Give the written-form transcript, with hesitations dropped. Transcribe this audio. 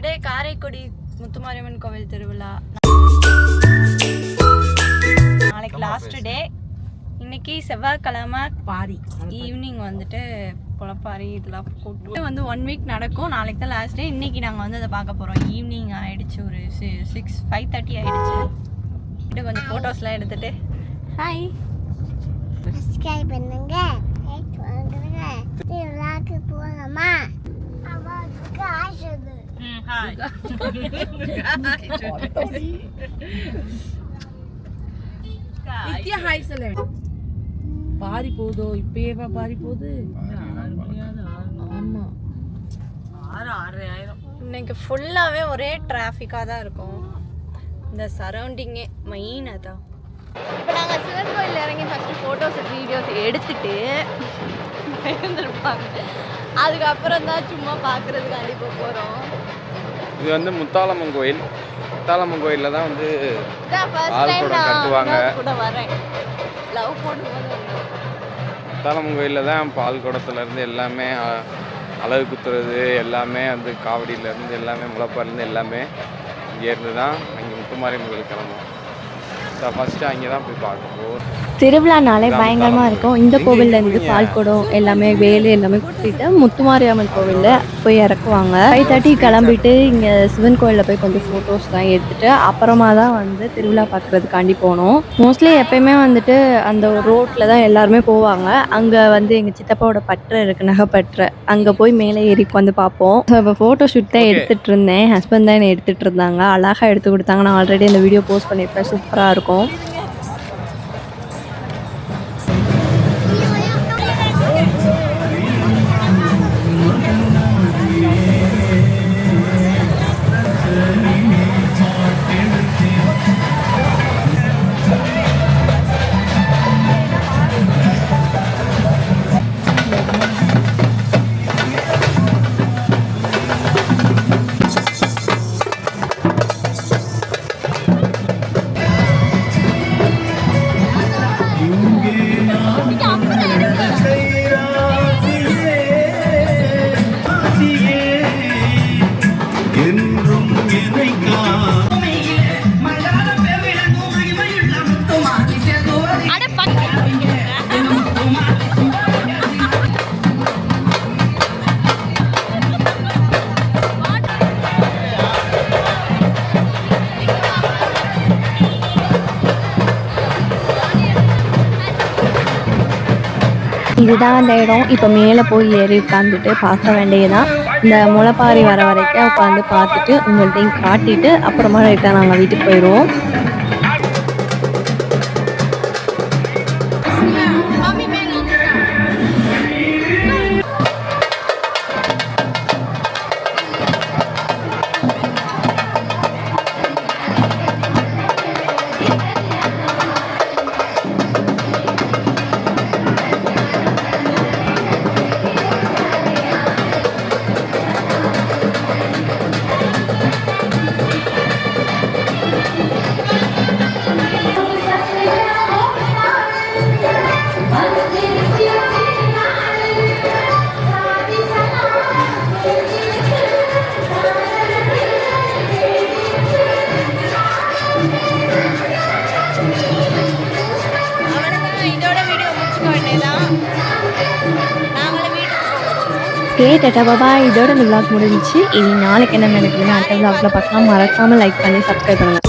Today Karaikudi Muthumariamman கோவில் திருவிழா. நாளைக்கு லாஸ்ட் டே. இன்னைக்கு செவ்வாய்க்கிழமை பாரி ஈவினிங் வந்துட்டு புலப்பாரி இதெல்லாம் போட்டு வந்து 1 வீக் நடக்கும். நாளைக்கு தான் லாஸ்ட் டே. இன்னைக்கு நாங்கள் வந்து அதை பார்க்க போகிறோம். ஈவினிங் ஆயிடுச்சு, ஒரு 5:30 ஆயிடுச்சு. கொஞ்சம் ஃபோட்டோஸ்லாம் எடுத்துட்டு ஹாய் சப்ஸ்கிரைப் பண்ணுங்க, லைக் பண்ணுங்க. திருவிழாக்கு போலாமா? அம்மாக்கு ஆசைது. ஹாய் நித்யா ஹாய் சொல்லு. பாரி போதோ இப்பயேவா பாரி போகுது. ஆமா 6:30 ஆயிரும். இன்னைக்கு ஃபுல்லாகவே ஒரே டிராஃபிக்காக தான் இருக்கும். இந்த சரௌண்டிங்கே மெயின் அதான். இப்போ நாங்கள் சிவன் கோயிலில் இறங்கி ஃபஸ்ட்டு ஃபோட்டோஸ் வீடியோஸ் எடுத்துட்டு இருந்திருப்பாங்க. அதுக்கப்புறம் தான் சும்மா பார்க்குறதுக்காண்டி இப்போ போகிறோம். இது வந்து முத்தாலம்மன் கோயில். முத்தாலம்மன் கோயிலில் தான் வந்து ஃபர்ஸ்ட் டைம் கட்டுவாங்க. கூட வரேன். லவ் போடும்போது முத்தாலம்மன் கோயிலில் தான் பால் குடத்துலேருந்து எல்லாமே அழகு குத்துறது எல்லாமே வந்து காவடியிலேருந்து எல்லாமே முளைப்பாலேருந்து எல்லாமே இங்கேருந்து தான் அங்கே முத்துமாரியம்மன் கோயில் கிளம்பும். ஃபஸ்ட்டு அங்கே தான் போய் பார்க்கணும். திருவிழானாலே பயங்கரமாக இருக்கும். இந்த கோவிலில் இருந்து பால்குடம் எல்லாமே வேலு எல்லாமே கொடுத்துட்டு முத்துமாரியம்மன் கோவிலில் போய் இறக்குவாங்க. 5:30 கிளம்பிட்டு இங்கே சிவன் கோயிலில் போய் கொஞ்சம் ஃபோட்டோஸ்லாம் எடுத்துகிட்டு அப்புறமா தான் வந்து திருவிழா பார்க்குறதுக்காண்டி போனோம். மோஸ்ட்லி எப்போயுமே வந்துட்டு அந்த ரோட்டில் தான் எல்லாருமே போவாங்க. அங்கே வந்து எங்கள் சித்தப்பாவோட பற்றை இருக்குது, நகைப்பற்றை. அங்கே போய் மேலே ஏறி வந்து பார்ப்போம். ஸோ இப்போ ஃபோட்டோ ஷூட் தான் எடுத்துகிட்டு இருந்தேன். ஹஸ்பண்ட் தான் என்னை எடுத்துகிட்டு இருந்தாங்க. அழகாக எடுத்து கொடுத்தாங்க. நான் ஆல்ரெடி அந்த வீடியோ போஸ்ட் பண்ணியிருப்பேன். சூப்பராக இருக்கும். இதுதான் அந்த இடம். இப்போ மேலே போய் ஏறி உட்காந்துட்டு பார்க்க வேண்டியதான். இந்த முளைப்பாரி வர வரைக்கும் உட்காந்து பார்த்துட்டு உங்கள்கிட்டையும் காட்டிட்டு அப்புறமா ரைட்டாக நாங்கள் வீட்டுக்கு போயிடுவோம். கேட்டா பாபா. இதோட இந்த விளாக் முடிஞ்சிச்சு. இனி நாளைக்கு என்ன நடக்குதுன்னு அடுத்த விளாக்ல பார்க்கலாம். மறக்காமல் லைக் பண்ணி சப்ஸ்கிரைப் பண்ணுங்கள்.